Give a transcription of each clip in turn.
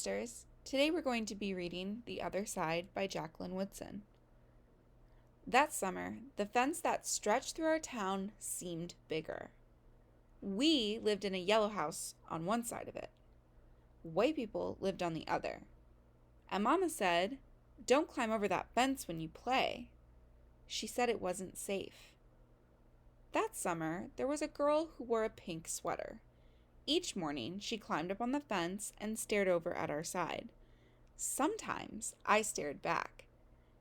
Today we're going to be reading The Other Side by Jacqueline Woodson. That summer, the fence that stretched through our town seemed bigger. We lived in a yellow house on one side of it. White people lived on the other. And Mama said, "Don't climb over that fence when you play." She said it wasn't safe. That summer, there was a girl who wore a pink sweater. Each morning, she climbed up on the fence and stared over at our side. Sometimes I stared back.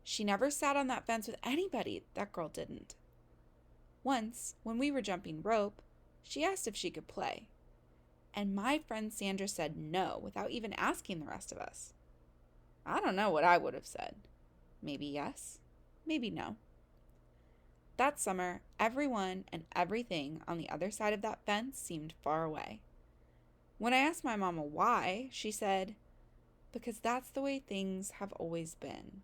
She never sat on that fence with anybody, that girl didn't. Once, when we were jumping rope, she asked if she could play. And my friend Sandra said no without even asking the rest of us. I don't know what I would have said. Maybe yes, maybe no. That summer, everyone and everything on the other side of that fence seemed far away. When I asked my mama why, she said, "Because that's the way things have always been."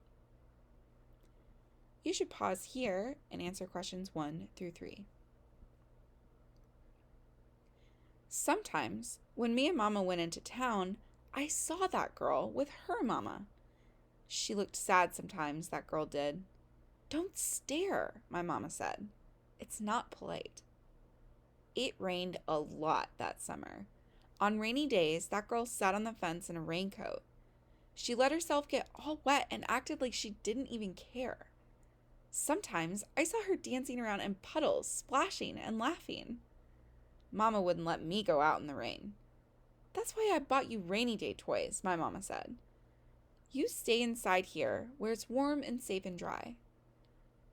You should pause here and answer questions 1 through 3. Sometimes, when me and Mama went into town, I saw that girl with her mama. She looked sad sometimes, that girl did. "Don't stare," my mama said. "It's not polite." It rained a lot that summer. On rainy days, that girl sat on the fence in a raincoat. She let herself get all wet and acted like she didn't even care. Sometimes I saw her dancing around in puddles, splashing and laughing. Mama wouldn't let me go out in the rain. "That's why I bought you rainy day toys," my mama said. "You stay inside here where it's warm and safe and dry."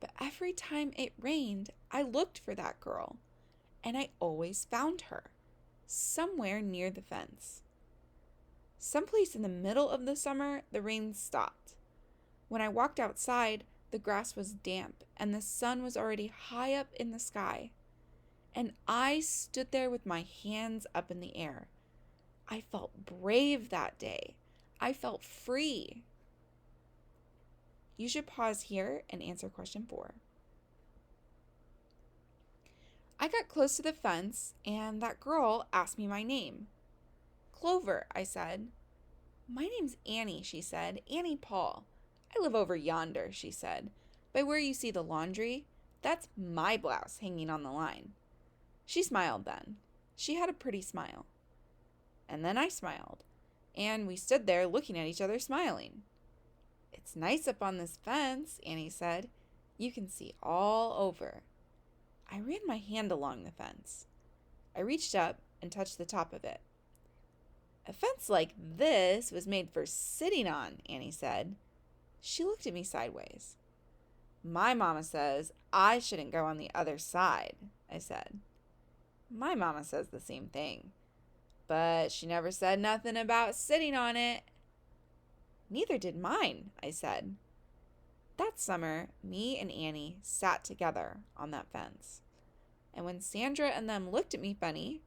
But every time it rained, I looked for that girl, and I always found her, somewhere near the fence. Someplace in the middle of the summer, the rain stopped. When I walked outside, the grass was damp, and the sun was already high up in the sky. And I stood there with my hands up in the air. I felt brave that day. I felt free. You should pause here and answer question 4. I got close to the fence, and that girl asked me my name. "Clover," I said. "My name's Annie," she said. "Annie Paul. I live over yonder," she said. "By where you see the laundry, that's my blouse hanging on the line." She smiled then. She had a pretty smile. And then I smiled, and we stood there looking at each other smiling. "It's nice up on this fence," Annie said. "You can see all over." I ran my hand along the fence. I reached up and touched the top of it. "A fence like this was made for sitting on," Annie said. She looked at me sideways. "My mama says I shouldn't go on the other side," I said. "My mama says the same thing, but she never said nothing about sitting on it." "Neither did mine," I said. That summer, me and Annie sat together on that fence. And when Sandra and them looked at me funny,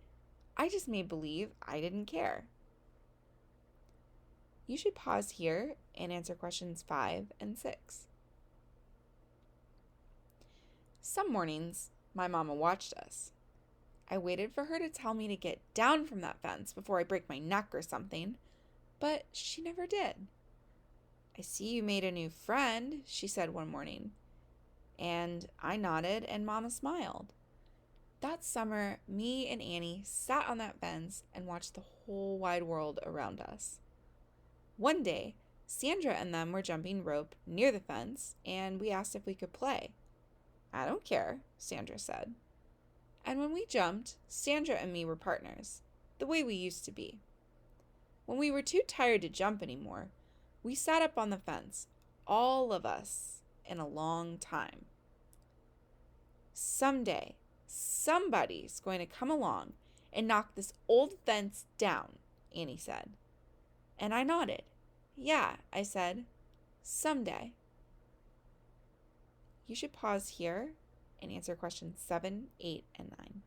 I just made believe I didn't care. You should pause here and answer questions 5 and 6. Some mornings, my mama watched us. I waited for her to tell me to get down from that fence before I break my neck or something, but she never did. "I see you made a new friend," she said one morning. And I nodded and Mama smiled. That summer, me and Annie sat on that fence and watched the whole wide world around us. One day, Sandra and them were jumping rope near the fence, and we asked if we could play. "I don't care," Sandra said. And when we jumped, Sandra and me were partners, the way we used to be. When we were too tired to jump anymore, we sat up on the fence, all of us, in a long time. "Someday, somebody's going to come along and knock this old fence down," Annie said. And I nodded. "Yeah," I said, "someday." You should pause here and answer questions 7, 8, and 9.